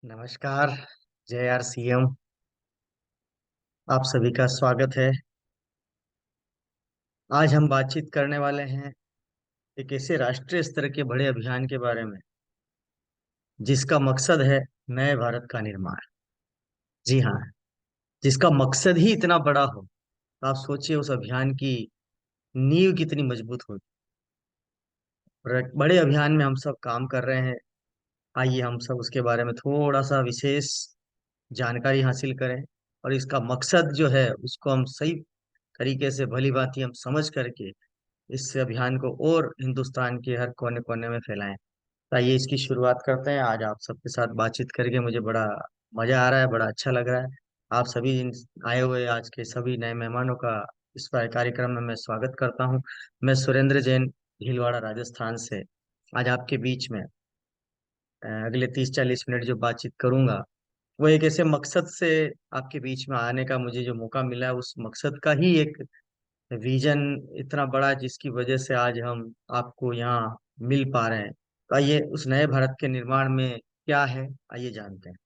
नमस्कार। जय are CM. आप सभी का स्वागत है। आज हम बातचीत करने वाले हैं एक ऐसे राष्ट्रीय स्तर के बड़े अभियान के बारे में जिसका मकसद है नए भारत का निर्माण। जी हाँ, जिसका मकसद ही इतना बड़ा हो तो आप सोचिए उस अभियान की नींव कितनी मजबूत होगी। और एक बड़े अभियान में हम सब काम कर रहे हैं। आइए हम सब उसके बारे में थोड़ा सा विशेष जानकारी हासिल करें और इसका मकसद जो है उसको हम सही तरीके से भली भांति हम समझ करके इस अभियान को और हिंदुस्तान के हर कोने कोने में फैलाएं। तो आइए इसकी शुरुआत करते हैं। आज आप सबके साथ बातचीत करके मुझे बड़ा मजा आ रहा है, बड़ा अच्छा लग रहा है। आप सभी आए हुए आज के सभी नए मेहमानों का इस कार्यक्रम में मैं स्वागत करता हूं। मैं सुरेंद्र जैन, भीलवाड़ा, राजस्थान से आज आपके बीच में अगले 30-40 मिनट जो बातचीत करूंगा वो एक ऐसे मकसद से आपके बीच में आने का मुझे जो मौका मिला है, उस मकसद का ही एक विजन इतना बड़ा जिसकी वजह से आज हम आपको यहाँ मिल पा रहे हैं। तो आइए उस नए भारत के निर्माण में क्या है, आइए जानते हैं।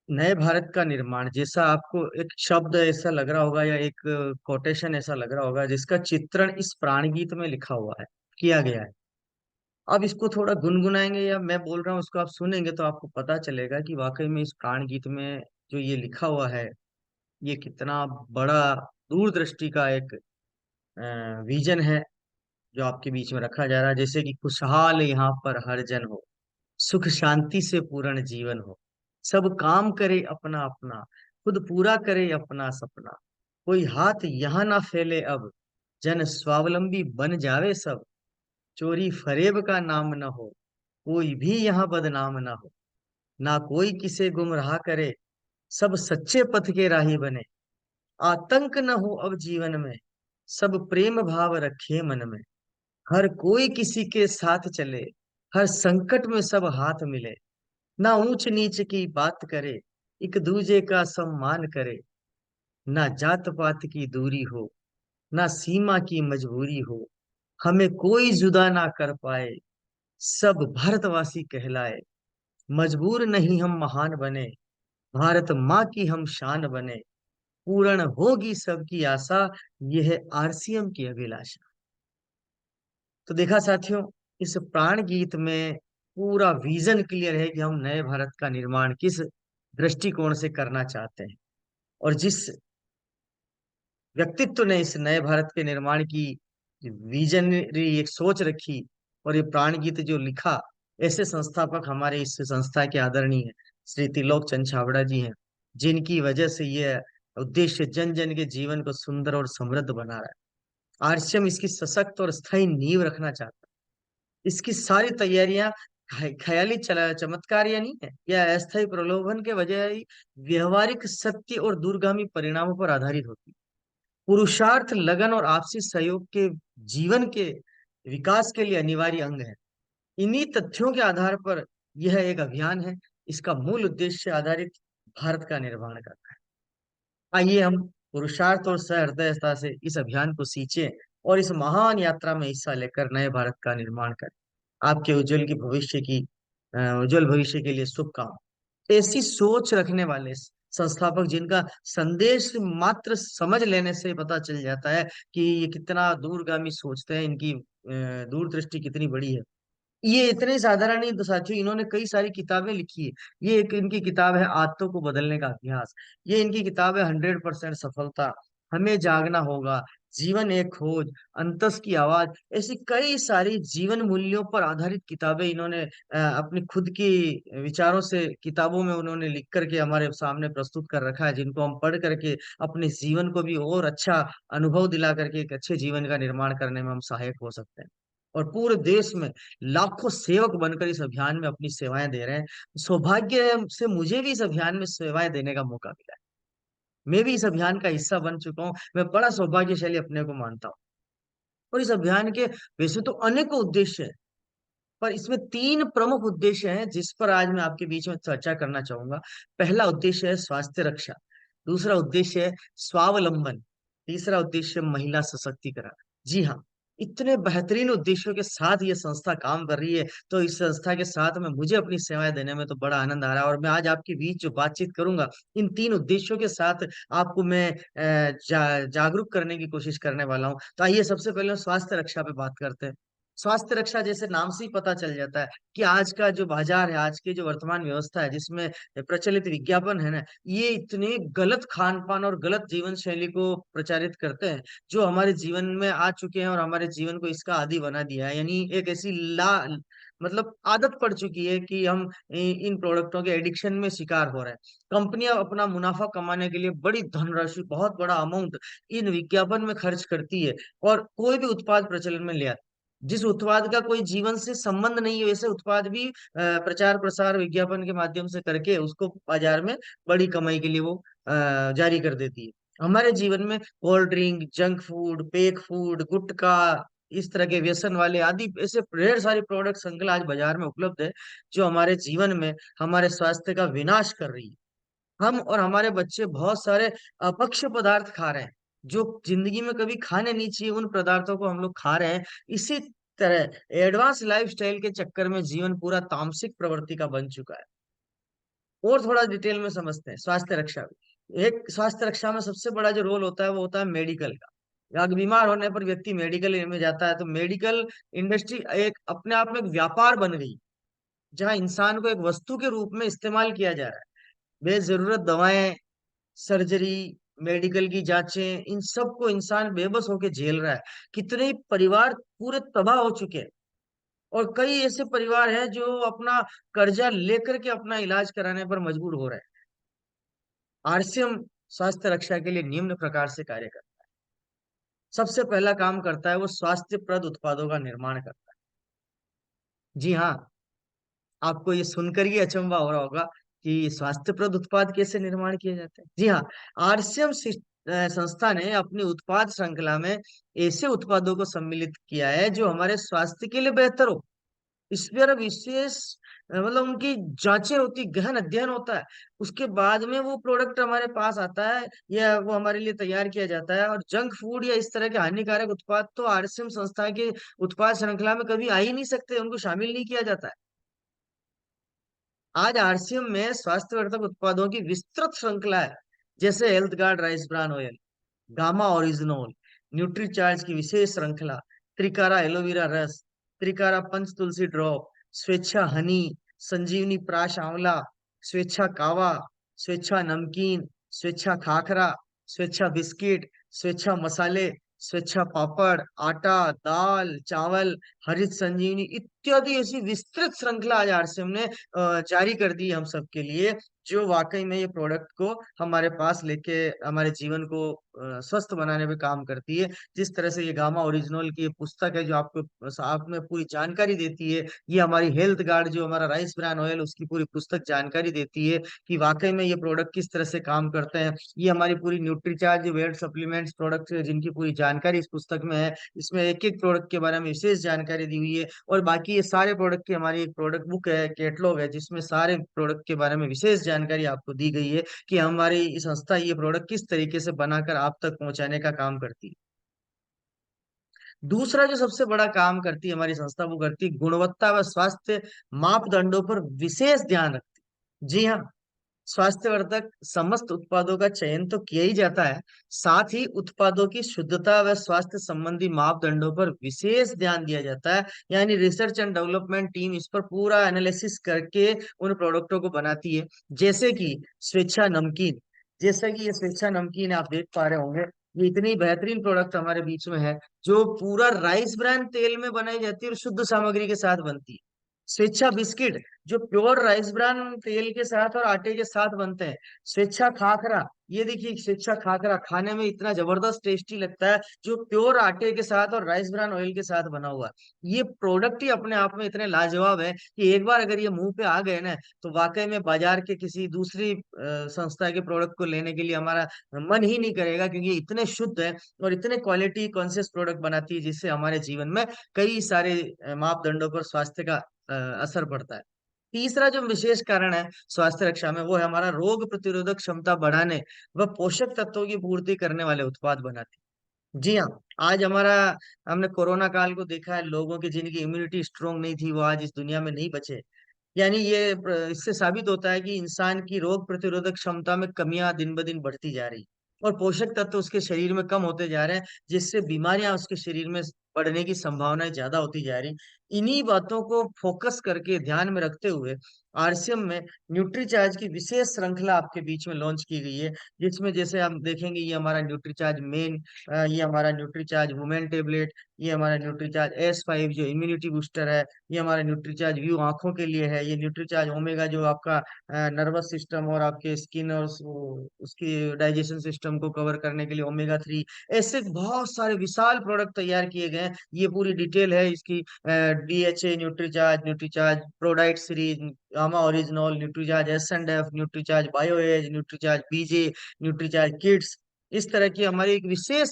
नए भारत का निर्माण जैसा आपको एक शब्द ऐसा लग रहा होगा या एक कोटेशन ऐसा लग रहा होगा जिसका चित्रण इस प्राण गीत में लिखा हुआ है, किया गया है। अब इसको थोड़ा गुनगुनाएंगे या मैं बोल रहा हूँ उसको आप सुनेंगे तो आपको पता चलेगा कि वाकई में इस प्राण गीत में जो ये लिखा हुआ है ये कितना बड़ा दूरदृष्टि का एक विजन है जो आपके बीच में रखा जा रहा है। जैसे कि खुशहाल यहाँ पर हर जन हो, सुख शांति से पूर्ण जीवन हो, सब काम करे अपना अपना, खुद पूरा करे अपना सपना, कोई हाथ यहाँ ना फैले अब, जन स्वावलंबी बन जावे सब, चोरी फरेब का नाम न हो, कोई भी यहाँ बदनाम ना हो, ना कोई किसे गुमराह करे, सब सच्चे पथ के राही बने, आतंक न हो अब जीवन में, सब प्रेम भाव रखे मन में, हर कोई किसी के साथ चले, हर संकट में सब हाथ मिले, ना ऊंच नीच की बात करे, एक दूजे का सम्मान करे, ना जात पात की दूरी हो, ना सीमा की मजबूरी हो, हमें कोई जुदा ना कर पाए, सब भारतवासी कहलाए, मजबूर नहीं हम महान बने, भारत माँ की हम शान बने, पूर्ण होगी सबकी आशा, यह है आरसीएम की अभिलाषा। तो देखा साथियों, इस प्राण गीत में पूरा विजन क्लियर है कि हम नए भारत का निर्माण किस दृष्टिकोण से करना चाहते हैं। और जिस व्यक्तित्व ने इस नए भारत के निर्माण की विजनरी एक सोच रखी और ये प्राण गीत जो लिखा, ऐसे संस्थापक हमारे इस संस्था के आदरणीय श्री त्रिलोक चंद छाबड़ा जी हैं, जिनकी वजह से ये उद्देश्य जन जन के जीवन को सुंदर और समृद्ध बना रहा है। आरसीएम इसकी सशक्त और स्थायी नींव रखना चाहता है। इसकी सारी तैयारियां ख्याली चला चमत्कार या नहीं है, या अस्थायी प्रलोभन के बजाय व्यवहारिक सत्य और दूरगामी परिणामों पर आधारित होती है। पुरुषार्थ, लगन और आपसी सहयोग के जीवन के विकास के लिए अनिवार्य अंग है। इन्हीं तथ्यों के आधार पर यह एक अभियान है। इसका मूल उद्देश्य आधारित भारत का निर्माण करना है। आइए हम पुरुषार्थ और सहृदयता से इस अभियान को सींचे और इस महान यात्रा में हिस्सा लेकर नए भारत का निर्माण करें। आपके उज्जवल की भविष्य की उज्जवल भविष्य के लिए शुभकामनाएं। ऐसी सोच रखने वाले संस्थापक जिनका संदेश मात्र समझ लेने से पता चल जाता है कि ये कितना दूरगामी सोचते हैं, इनकी दूरदृष्टि कितनी बड़ी है। ये इतने साधारण नहीं तो साथियों, इन्होंने कई सारी किताबें लिखी है। ये एक इनकी किताब है आदतों को बदलने का अभ्यास। ये इनकी किताब है 100% सफलता, हमें जागना होगा, जीवन एक खोज, अंतस की आवाज। ऐसी कई सारी जीवन मूल्यों पर आधारित किताबें इन्होंने अपनी खुद की विचारों से किताबों में उन्होंने लिख करके हमारे सामने प्रस्तुत कर रखा है, जिनको हम पढ़ करके अपने जीवन को भी और अच्छा अनुभव दिला करके एक अच्छे जीवन का निर्माण करने में हम सहायक हो सकते हैं। और पूरे देश में लाखों सेवक बनकर इस अभियान में अपनी सेवाएं दे रहे हैं। सौभाग्य से मुझे भी इस अभियान में सेवाएं देने का मौका मिला है। मैं भी इस अभियान का हिस्सा बन चुका हूँ। मैं बड़ा सौभाग्यशाली अपने को मानता हूँ। और इस अभियान के वैसे तो अनेकों उद्देश्य हैं, पर इसमें तीन प्रमुख उद्देश्य हैं जिस पर आज मैं आपके बीच में चर्चा करना चाहूंगा। पहला उद्देश्य है स्वास्थ्य रक्षा, दूसरा उद्देश्य है स्वावलंबन, तीसरा उद्देश्य महिला सशक्तिकरण। जी हाँ, इतने बेहतरीन उद्देश्यों के साथ ये संस्था काम कर रही है, तो इस संस्था के साथ में मुझे अपनी सेवाएं देने में तो बड़ा आनंद आ रहा है। और मैं आज आपके बीच जो बातचीत करूंगा, इन 3 उद्देश्यों के साथ आपको मैं जागरूक करने की कोशिश करने वाला हूँ। तो आइए सबसे पहले हम स्वास्थ्य रक्षा पे बात करते हैं। स्वास्थ्य रक्षा, जैसे नाम से ही पता चल जाता है कि आज का जो बाजार है, आज की जो वर्तमान व्यवस्था है जिसमें प्रचलित विज्ञापन है ना, ये इतने गलत खान पान और गलत जीवन शैली को प्रचारित करते हैं, जो हमारे जीवन में आ चुके हैं और हमारे जीवन को इसका आदी बना दिया है। यानी एक ऐसी ला मतलब आदत पड़ चुकी है कि हम इन प्रोडक्टों के एडिक्शन में शिकार हो रहे हैं। कंपनियां अपना मुनाफा कमाने के लिए बड़ी धनराशि, बहुत बड़ा अमाउंट इन विज्ञापन में खर्च करती है, और कोई भी उत्पाद प्रचलन में ले आती है। जिस उत्पाद का कोई जीवन से संबंध नहीं है, वैसे उत्पाद भी प्रचार प्रसार विज्ञापन के माध्यम से करके उसको बाजार में बड़ी कमाई के लिए वो जारी कर देती है। हमारे जीवन में cold drink, junk food, pack food, gutkha, इस तरह के व्यसन वाले आदि ऐसे ढेर सारी प्रोडक्ट श्रृंखला आज बाजार में उपलब्ध है, जो हमारे जीवन में हमारे स्वास्थ्य का विनाश कर रही है। हम और हमारे बच्चे बहुत सारे अपक्ष पदार्थ खा रहे हैं, जो जिंदगी में कभी खाने नहीं चाहिए, उन पदार्थों को हम लोग खा रहे हैं। इसी तरह एडवांस लाइफस्टाइल के चक्कर में जीवन पूरा तामसिक प्रवृत्ति का बन चुका है। और थोड़ा डिटेल में समझते हैं स्वास्थ्य रक्षा में। एक स्वास्थ्य रक्षा में सबसे बड़ा जो रोल होता है वो होता है मेडिकल का। अगर बीमार होने पर व्यक्ति मेडिकल में जाता है, तो मेडिकल इंडस्ट्री एक अपने आप में एक व्यापार बन गई, जहां इंसान को एक वस्तु के रूप में इस्तेमाल किया जा रहा है। बेजरूरत दवाएं, सर्जरी, मेडिकल की जांचें, इन सब को इंसान बेबस होके झेल रहा है। कितने ही परिवार पूरे तबाह हो चुके हैं, और कई ऐसे परिवार हैं जो अपना कर्जा लेकर के अपना इलाज कराने पर मजबूर हो रहे हैं। आरसीएम स्वास्थ्य रक्षा के लिए निम्न प्रकार से कार्य करता है। सबसे पहला काम करता है, वो स्वास्थ्यप्रद उत्पादों का निर्माण करता है। जी हाँ, आपको ये सुनकर ही अचंभा हो रहा होगा कि स्वास्थ्यप्रद उत्पाद कैसे निर्माण किए जाते हैं। जी हाँ, आरसीएम संस्था ने अपनी उत्पाद श्रृंखला में ऐसे उत्पादों को सम्मिलित किया है जो हमारे स्वास्थ्य के लिए बेहतर हो। इस पर विशेष मतलब उनकी जांचें होती, गहन अध्ययन होता है। उसके बाद में वो प्रोडक्ट हमारे पास आता है, या वो हमारे लिए तैयार किया जाता है। और जंक फूड या इस तरह के हानिकारक उत्पाद तो आरसीएम संस्था के उत्पाद श्रृंखला में कभी आ ही नहीं सकते, उनको शामिल नहीं किया जाता है। आज आरसीएम में स्वास्थ्यवर्धक उत्पादों की विस्तृत श्रृंखला है, जैसे Health Guard rice bran oil, gamma oryzanol, Nutricharge की विशेष श्रृंखला, त्रिकारा एलोवेरा रस, त्रिकारा पंच तुलसी ड्रॉप, स्वेच्छा हनी, संजीवनी प्राश आंवला, स्वेच्छा कावा, स्वेच्छा नमकीन, स्वेच्छा खाखरा, स्वेच्छा बिस्किट, स्वेच्छा मसाले, स्वेच्छा पापड़, आटा, दाल, चावल, हरित संजीवनी इत्यादि ऐसी विस्तृत श्रृंखला आज आरसीएम ने जारी कर दी है हम सबके लिए, जो वाकई में ये प्रोडक्ट को हमारे पास लेके हमारे जीवन को स्वस्थ बनाने में काम करती है। जिस तरह से ये गामा ओरिजिनल की ये पुस्तक है, जो आपको आप में पूरी जानकारी देती है। ये हमारी हेल्थ गार्ड जो हमारा राइस ब्रान ऑयल, उसकी पूरी पुस्तक जानकारी देती है कि वाकई में ये प्रोडक्ट किस तरह से काम करते हैं। ये हमारी पूरी न्यूट्रीचार्ज वेट सप्लीमेंट्स प्रोडक्ट है, जिनकी पूरी जानकारी इस पुस्तक में है। इसमें एक एक प्रोडक्ट के बारे में विशेष जानकारी दी हुई है। और बाकी ये सारे प्रोडक्ट की हमारी एक प्रोडक्ट बुक है, कैटलॉग है, जिसमें सारे प्रोडक्ट के बारे में विशेष जानकारी आपको दी गई है कि हमारी ये संस्था ये प्रोडक्ट किस तरीके से बनाकर आप तक पहुंचाने का काम करती है। दूसरा जो सबसे बड़ा काम करती है हमारी संस्था, वो करती है गुणवत्ता व स्वास्थ्य मापदंडों पर विशेष ध्यान रखती है। जी हाँ, स्वास्थ्यवर्धक समस्त उत्पादों का चयन तो किया ही जाता है, साथ ही उत्पादों की शुद्धता व स्वास्थ्य संबंधी मापदंडों पर विशेष ध्यान दिया जाता है। यानी रिसर्च एंड डेवलपमेंट टीम इस पर पूरा एनालिसिस करके उन प्रोडक्टों को बनाती है। जैसे कि स्वेच्छा नमकीन, जैसा कि ये स्वेच्छा नमकीन आप देख पा रहे होंगे, ये इतनी बेहतरीन प्रोडक्ट हमारे बीच में है, जो पूरा राइस ब्रान तेल में बनाई जाती है और शुद्ध सामग्री के साथ बनती है। स्वेच्छा बिस्किट, जो प्योर राइस ब्रान तेल के साथ और आटे के साथ बनते हैं। स्वेच्छा खाखरा, ये देखिए स्वेच्छा खाखरा खाने में इतना जबरदस्त टेस्टी लगता है, जो प्योर आटे के साथ और राइस ब्रान ऑयल के साथ बना हुआ है। ये प्रोडक्ट ही अपने आप में इतने लाजवाब है कि एक बार अगर ये मुंह पे आ गए ना, तो वाकई में बाजार के किसी दूसरी संस्था के प्रोडक्ट को लेने के लिए हमारा मन ही नहीं करेगा, क्योंकि ये इतने शुद्ध है और इतने क्वालिटी कॉन्शियस प्रोडक्ट बनाती है, जिससे हमारे जीवन में कई सारे मापदंडों पर स्वास्थ्य का असर पड़ता है। तीसरा जो विशेष कारण है स्वास्थ्य रक्षा में, वो है हमारा रोग प्रतिरोधक क्षमता बढ़ाने व पोषक तत्वों की पूर्ति करने वाले उत्पाद बनाते हैं। जी हाँ। आज हमारा हमने कोरोना काल को देखा है, लोगों की जिनकी इम्यूनिटी स्ट्रांग नहीं थी वो आज इस दुनिया में नहीं बचे। यानी इससे साबित होता है कि इंसान की रोग प्रतिरोधक क्षमता में कमियां दिन ब दिन बढ़ती जा रही, और पोषक तत्व उसके शरीर में कम होते जा रहे हैं, जिससे बीमारियां उसके शरीर में बढ़ने की संभावनाएं ज्यादा होती जा रही। इन्हीं बातों को फोकस करके ध्यान में रखते हुए आरसीएम में न्यूट्रीचार्ज की विशेष श्रृंखला आपके बीच में लॉन्च की गई है, जिसमें जैसे हम देखेंगे ये हमारा न्यूट्रीचार्ज मेन, ये हमारा न्यूट्रीचार्ज वुमेन टेबलेट, ये हमारा न्यूट्रीचार्ज S5 जो इम्यूनिटी बूस्टर है, ये हमारा न्यूट्रीचार्ज व्यू आंखों के लिए है, ये न्यूट्रीचार्ज ओमेगा जो आपका नर्वस सिस्टम और आपके स्किन और उसकी डाइजेशन सिस्टम को कवर करने के लिए ओमेगा 3। ऐसे बहुत सारे विशाल प्रोडक्ट तैयार किए गए हैं। ये पूरी डिटेल है इसकी, DHA Nutricharge, Nutricharge ProDiet series, gamma original, Nutricharge S&F, Nutricharge bio age, Nutricharge BJ, Nutricharge kids. इस तरह की हमारी एक विशेष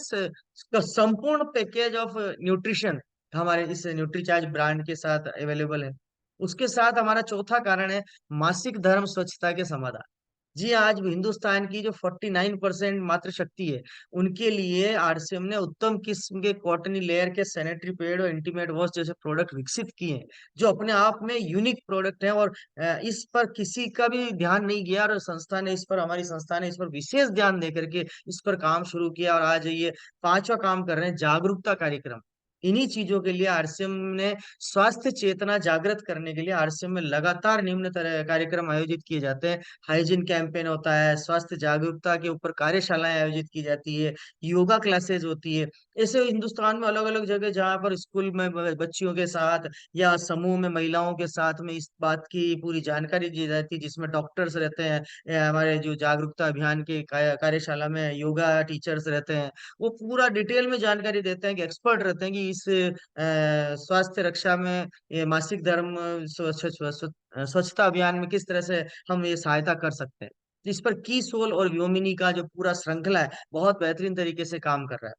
संपूर्ण पैकेज ऑफ न्यूट्रिशन हमारे इस न्यूट्रीचार्ज ब्रांड के साथ अवेलेबल है। उसके साथ हमारा चौथा कारण है मासिक धर्म स्वच्छता के समाधान। जी हाँ, आज हिंदुस्तान की जो 49% मात्र शक्ति है, उनके लिए आरसीएम ने उत्तम किस्म के कॉटनी लेयर के सैनिटरी पैड और इंटीमेट वॉश जैसे प्रोडक्ट विकसित किए हैं, जो अपने आप में यूनिक प्रोडक्ट हैं। और इस पर किसी का भी ध्यान नहीं गया, और संस्था ने इस पर, हमारी संस्था ने इस पर विशेष ध्यान दे करके इस पर काम शुरू किया, और आज ये पांचवा काम कर रहे हैं, जागरूकता कार्यक्रम। इन्हीं चीजों के लिए आरसीएम ने स्वास्थ्य चेतना जागृत करने के लिए आरसीएम में लगातार निम्न तरह कार्यक्रम आयोजित किए जाते हैं। हाइजीन कैंपेन होता है, स्वास्थ्य जागरूकता के ऊपर कार्यशालाएं आयोजित की जाती है, योगा क्लासेज होती है। ऐसे हिंदुस्तान में अलग अलग जगह जहाँ पर स्कूल में बच्चियों के साथ या समूह में महिलाओं के साथ में इस बात की पूरी जानकारी दी जाती है, जिसमें डॉक्टर्स रहते हैं, या हमारे जो जागरूकता अभियान के कार्यशाला में योगा टीचर्स रहते हैं। वो पूरा डिटेल में जानकारी देते हैं, कि एक्सपर्ट रहते हैं कि इस स्वास्थ्य रक्षा में ये मासिक धर्म स्वच्छता अभियान में किस तरह से हम ये सहायता कर सकते हैं। इस पर की सोल और व्योमिनी का जो पूरा श्रृंखला है बहुत बेहतरीन तरीके से काम कर रहा है।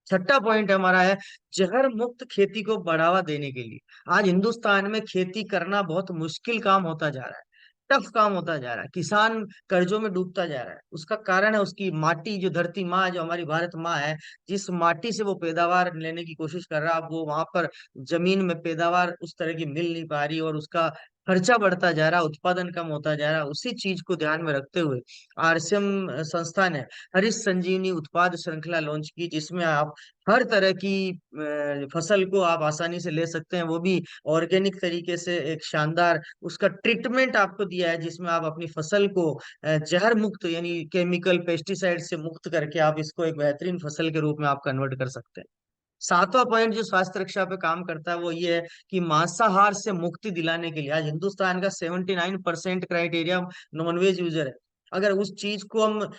छठा पॉइंट हमारा है जहर मुक्त खेती को बढ़ावा देने के लिए। आज हिंदुस्तान में खेती करना बहुत मुश्किल काम होता जा रहा है, टफ काम होता जा रहा है, किसान कर्जों में डूबता जा रहा है। उसका कारण है उसकी माटी, जो धरती माँ, जो हमारी भारत माँ है, जिस माटी से वो पैदावार लेने की कोशिश कर रहा है, अब वो वहां पर जमीन में पैदावार उस तरह की मिल नहीं पा रही, और उसका खर्चा बढ़ता जा रहा है, उत्पादन कम होता जा रहा है। उसी चीज को ध्यान में रखते हुए आरसीएम संस्था ने हरित संजीवनी उत्पाद श्रृंखला लॉन्च की, जिसमें आप हर तरह की फसल को आप आसानी से ले सकते हैं, वो भी ऑर्गेनिक तरीके से। एक शानदार उसका ट्रीटमेंट आपको दिया है, जिसमें आप अपनी फसल को जहर मुक्त यानी केमिकल पेस्टिसाइड से मुक्त करके आप इसको एक बेहतरीन फसल के रूप में आप कन्वर्ट कर सकते हैं। सातवां पॉइंट जो स्वास्थ्य रक्षा पे काम करता है वो ये है कि मांसाहार से मुक्ति दिलाने के लिए आज हिंदुस्तान का 79% क्राइटेरिया नॉनवेज यूजर है। अगर उस चीज को हम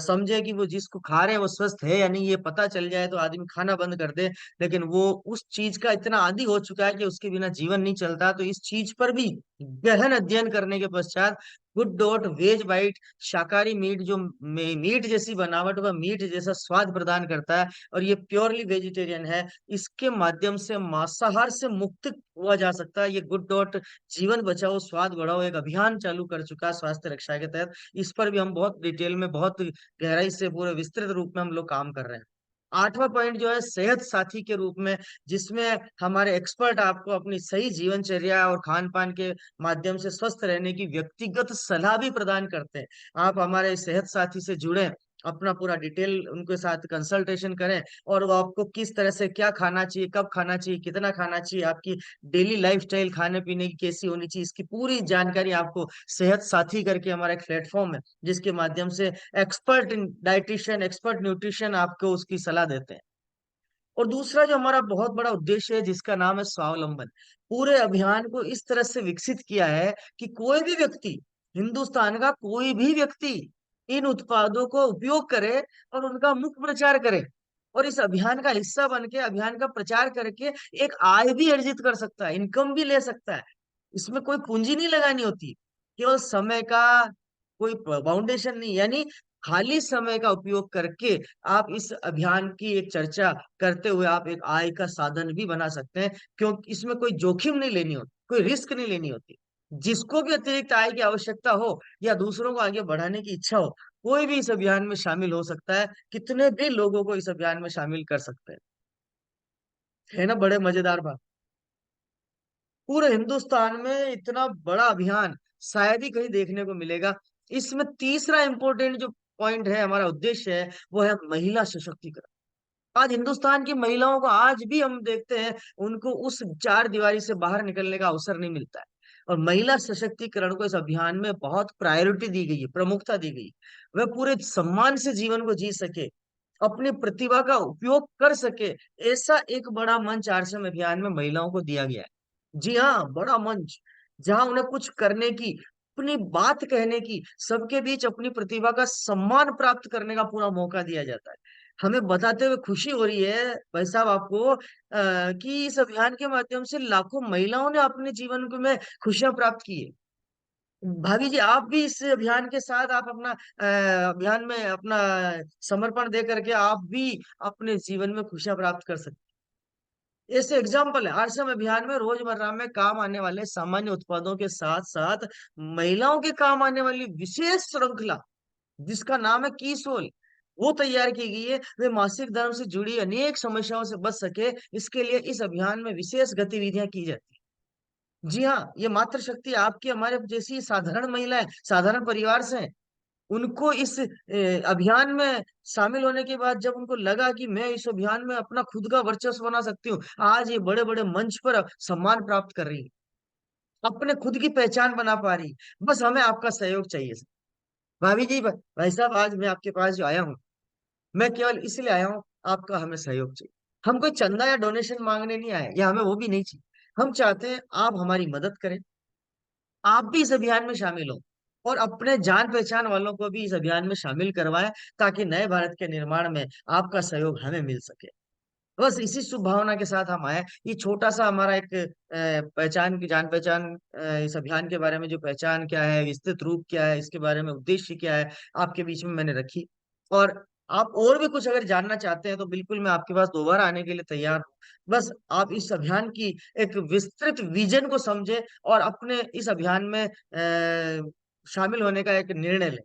समझे कि वो जिसको खा रहे हैं वो स्वस्थ है या नहीं, ये पता चल जाए तो आदमी खाना बंद कर दे। लेकिन वो उस चीज का इतना आदी हो चुका है कि उसके बिना जीवन नहीं चलता। तो इस चीज पर भी गहन अध्ययन करने के पश्चात गुड डॉट वेज वाइट शाकाहारी मीट, जो मीट जैसी बनावट व मीट जैसा स्वाद प्रदान करता है, और ये प्योरली वेजिटेरियन है, इसके माध्यम से मांसाहार से मुक्त हुआ जा सकता है। ये गुड डॉट जीवन बचाओ स्वाद बढ़ाओ एक अभियान चालू कर चुका है स्वास्थ्य रक्षा के तहत। इस पर भी हम बहुत डिटेल में, बहुत गहराई से, पूरे विस्तृत रूप में हम लोग काम कर रहे हैं। आठवां पॉइंट जो है सेहत साथी के रूप में, जिसमें हमारे एक्सपर्ट आपको अपनी सही जीवनचर्या और खान पान के माध्यम से स्वस्थ रहने की व्यक्तिगत सलाह भी प्रदान करते हैं। आप हमारे सेहत साथी से जुड़े, अपना पूरा डिटेल उनके साथ कंसल्टेशन करें, और वो आपको किस तरह से क्या खाना चाहिए, कब खाना चाहिए, कितना खाना चाहिए, आपकी डेली लाइफस्टाइल खाने पीने की कैसी होनी चाहिए, इसकी पूरी जानकारी आपको सेहत साथी करके हमारा एक प्लेटफॉर्म है, जिसके माध्यम से एक्सपर्ट डाइटिशियन, एक्सपर्ट न्यूट्रिशन आपको उसकी सलाह देते हैं। और दूसरा जो हमारा बहुत बड़ा उद्देश्य है, जिसका नाम है स्वावलंबन, पूरे अभियान को इस तरह से विकसित किया है कि कोई भी व्यक्ति, हिंदुस्तान का कोई भी व्यक्ति इन उत्पादों को उपयोग करे और उनका मुख्य प्रचार करे, और इस अभियान का हिस्सा बन के अभियान का प्रचार करके एक आय भी अर्जित कर सकता है, इनकम भी ले सकता है। इसमें कोई पूंजी नहीं लगानी होती, केवल समय का कोई बाउंडेशन नहीं, यानी खाली समय का उपयोग करके आप इस अभियान की एक चर्चा करते हुए आप एक आय का साधन भी बना सकते हैं, क्योंकि इसमें कोई जोखिम नहीं लेनी होती, कोई रिस्क नहीं लेनी होती। जिसको भी अतिरिक्त आय की आवश्यकता हो या दूसरों को आगे बढ़ाने की इच्छा हो, कोई भी इस अभियान में शामिल हो सकता है, कितने भी लोगों को इस अभियान में शामिल कर सकते हैं। है ना बड़े मजेदार बात। पूरे हिंदुस्तान में इतना बड़ा अभियान शायद ही कहीं देखने को मिलेगा। इसमें तीसरा इंपॉर्टेंट जो पॉइंट है, हमारा उद्देश्य है, वो है महिला सशक्तिकरण। आज हिंदुस्तान की महिलाओं को आज भी हम देखते हैं, उनको उस चार दीवारी से बाहर निकलने का अवसर नहीं मिलता है। और महिला सशक्तिकरण को इस अभियान में बहुत प्रायोरिटी दी गई है, प्रमुखता दी गई है। वह पूरे सम्मान से जीवन को जी सके, अपनी प्रतिभा का उपयोग कर सके, ऐसा एक बड़ा मंच आरक्षण अभियान में महिलाओं को दिया गया है। जी हाँ, बड़ा मंच, जहां उन्हें कुछ करने की, अपनी बात कहने की, सबके बीच अपनी प्रतिभा का सम्मान प्राप्त करने का पूरा मौका दिया जाता है। हमें बताते हुए खुशी हो रही है भाई साहब आपको, कि इस अभियान के माध्यम से लाखों महिलाओं ने अपने जीवन में खुशियां प्राप्त की है। भाभी जी, आप भी इस अभियान के साथ, आप अपना अभियान में अपना समर्पण दे करके आप भी अपने जीवन में खुशियां प्राप्त कर सकते हैं। ऐसे एग्जाम्पल है, आरसम अभियान में रोजमर्रा में काम आने वाले सामान्य उत्पादों के साथ साथ महिलाओं के काम आने वाली विशेष श्रृंखला, जिसका नाम है की सोल, वो तैयार की गई है। वे मासिक धर्म से जुड़ी अनेक समस्याओं से बच सके, इसके लिए इस अभियान में विशेष गतिविधियां की जाती है। जी हाँ, ये मातृशक्ति आपकी हमारे जैसी साधारण महिलाएं, साधारण परिवार से हैं। उनको इस अभियान में शामिल होने के बाद जब उनको लगा कि मैं इस अभियान में अपना खुद का वर्चस्व बना सकती हूँ, आज ये बड़े बड़े मंच पर सम्मान प्राप्त कर रही है, अपने खुद की पहचान बना पा रही है। बस हमें आपका सहयोग चाहिए सर। भाभी जी, भाई साहब, आज मैं आपके पास जो आया हूँ, मैं केवल इसलिए आया हूँ, आपका हमें सहयोग चाहिए। हम कोई चंदा या डोनेशन मांगने नहीं आए, या हमें वो भी नहीं चाहिए। हम चाहते हैं आप हमारी मदद करें, आप भी इस अभियान में शामिल हो, और अपने जान पहचान वालों को भी इस अभियान में शामिल करवाएं, ताकि नए भारत के निर्माण में आपका सहयोग हमें मिल सके। बस इसी शुभ भावना के साथ हम आए। ये छोटा सा हमारा एक पहचान की जान पहचान, इस अभियान के बारे में जो पहचान क्या है, विस्तृत रूप क्या है, इसके बारे में उद्देश्य क्या है, आपके बीच में मैंने रखी। और आप और भी कुछ अगर जानना चाहते हैं तो बिल्कुल मैं आपके पास दोबारा आने के लिए तैयार हूँ। बस आप इस अभियान की एक विस्तृत विजन को समझे और अपने इस अभियान में शामिल होने का एक निर्णय लें।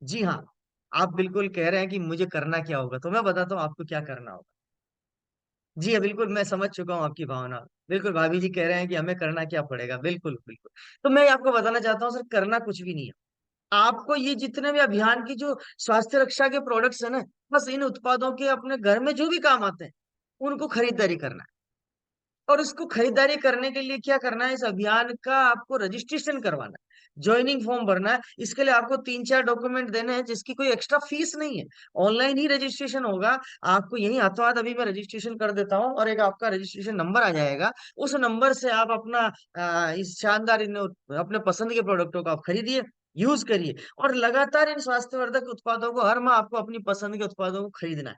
जी हाँ, आप बिल्कुल कह रहे हैं कि मुझे करना क्या होगा, तो मैं बताता हूँ आपको क्या करना होगा। जी हाँ, बिल्कुल मैं समझ चुका हूँ आपकी भावना। बिल्कुल भाभी जी कह रहे हैं कि हमें करना क्या पड़ेगा, बिल्कुल बिल्कुल। तो मैं आपको बताना चाहता हूँ सर, करना कुछ भी नहीं है। आपको ये जितने भी अभियान की जो स्वास्थ्य रक्षा के प्रोडक्ट्स है ना, बस इन उत्पादों के अपने घर में जो भी काम आते हैं, उनको खरीदारी करना है। और उसको खरीदारी करने के लिए क्या करना है, इस अभियान का आपको रजिस्ट्रेशन करवाना है, ज्वाइनिंग फॉर्म भरना है। इसके लिए आपको तीन चार डॉक्यूमेंट देने हैं, जिसकी कोई एक्स्ट्रा फीस नहीं है। ऑनलाइन ही रजिस्ट्रेशन होगा। आपको यही हाथों हाथ अभी मैं रजिस्ट्रेशन कर देता हूँ, और एक आपका रजिस्ट्रेशन नंबर आ जाएगा। उस नंबर से आप अपना इस शानदार अपने पसंद के प्रोडक्टों को आप खरीदिए, यूज करिए, और लगातार इन स्वास्थ्यवर्धक उत्पादों को हर माह आपको अपनी पसंद के उत्पादों को खरीदना है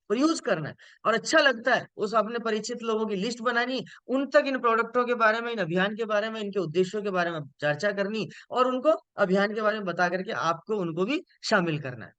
और यूज करना है। और अच्छा लगता है उस अपने परिचित लोगों की लिस्ट बनानी, उन तक इन प्रोडक्टों के बारे में, इन अभियान के बारे में, इनके उद्देश्यों के बारे में चर्चा करनी, और उनको अभियान के बारे में बता करके आपको उनको भी शामिल करना है।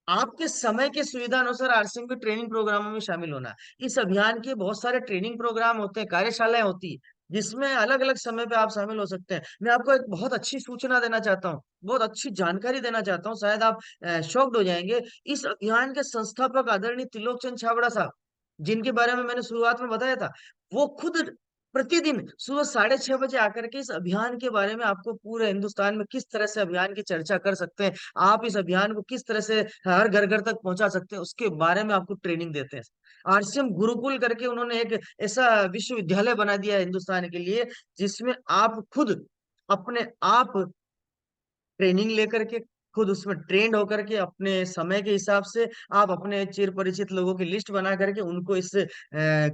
आपके समय के सुविधा अनुसार आरसीएम के ट्रेनिंग प्रोग्रामों में शामिल होना है। इस अभियान के बहुत सारे ट्रेनिंग प्रोग्राम होते हैं, कार्यशालाएं होती है, जिसमें अलग अलग समय पे आप शामिल हो सकते हैं। मैं आपको एक बहुत अच्छी सूचना देना चाहता हूँ, बहुत अच्छी जानकारी देना चाहता हूँ, शायद आप शॉक्ड हो जाएंगे। इस अभियान के संस्थापक आदरणीय त्रिलोक चंद छाबड़ा साहब, जिनके बारे में मैंने शुरुआत में बताया था, वो खुद प्रतिदिन सुबह 6:30 बजे आकर के इस अभियान के बारे में आपको पूरे हिंदुस्तान में किस तरह से अभियान की चर्चा कर सकते हैं, आप इस अभियान को किस तरह से हर घर घर तक पहुंचा सकते हैं, उसके बारे में आपको ट्रेनिंग देते हैं। आरसीएम गुरुकुल करके उन्होंने एक ऐसा विश्वविद्यालय बना दिया है हिंदुस्तान के लिए, जिसमें आप खुद अपने आप ट्रेनिंग लेकर के, खुद उसमें ट्रेंड होकर के, अपने समय के हिसाब से आप अपने चिर परिचित लोगों की लिस्ट बना करके उनको इस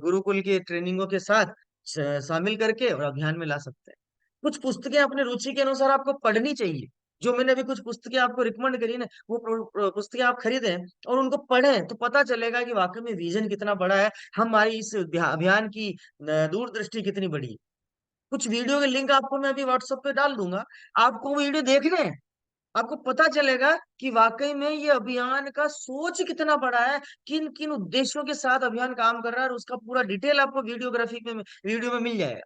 गुरुकुल के ट्रेनिंगों के साथ शामिल करके और अभियान में ला सकते हैं। कुछ पुस्तकें अपने रुचि के अनुसार आपको पढ़नी चाहिए। जो मैंने अभी कुछ पुस्तकें आपको रिकमेंड करी ना, वो पुस्तकें आप खरीदें और उनको पढ़ें, तो पता चलेगा कि वाकई में विजन कितना बड़ा है, हमारी इस अभियान की दूरदृष्टि कितनी बड़ी है। कुछ वीडियो के लिंक आपको मैं अभी व्हाट्सएप पे डाल दूंगा, आपको वो वीडियो देखने हैं। आपको पता चलेगा कि वाकई में ये अभियान का सोच कितना बड़ा है, किन किन उद्देश्यों के साथ अभियान काम कर रहा है, और उसका पूरा डिटेल आपको वीडियोग्राफी में, वीडियो में मिल जाएगा।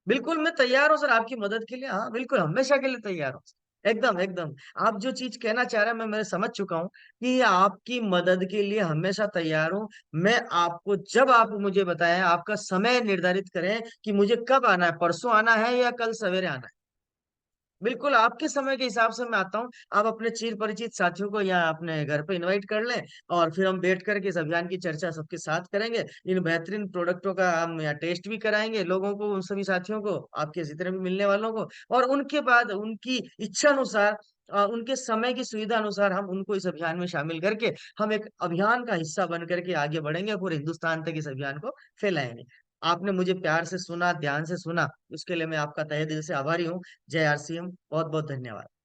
बिल्कुल मैं तैयार हूँ सर आपकी मदद के लिए, हाँ बिल्कुल, हमेशा के लिए तैयार हूँ। एकदम एकदम। आप जो चीज कहना चाह रहे हैं मैं समझ चुका हूँ कि आपकी मदद के लिए हमेशा तैयार हूँ। मैं आपको, जब आप मुझे बताएं, आपका समय निर्धारित करें कि मुझे कब आना है, परसों आना है या कल सवेरे आना है, बिल्कुल आपके समय के हिसाब से मैं आता हूँ। आप अपने चिर परिचित साथियों को या अपने घर पे इनवाइट कर लें, और फिर हम बैठ करके इस अभियान की चर्चा सबके साथ करेंगे। इन बेहतरीन प्रोडक्टों का हम यहाँ टेस्ट भी कराएंगे लोगों को, उन सभी साथियों को, आपके जितने भी मिलने वालों को। और उनके बाद उनकी इच्छा अनुसार, उनके समय की सुविधा अनुसार हम उनको इस अभियान में शामिल करके हम एक अभियान का हिस्सा बन करके आगे बढ़ेंगे, पूरे हिंदुस्तान तक इस अभियान को फैलाएंगे। आपने मुझे प्यार से सुना, ध्यान से सुना, उसके लिए मैं आपका तहे दिल से आभारी हूँ। जय आरसीएम, बहुत बहुत धन्यवाद।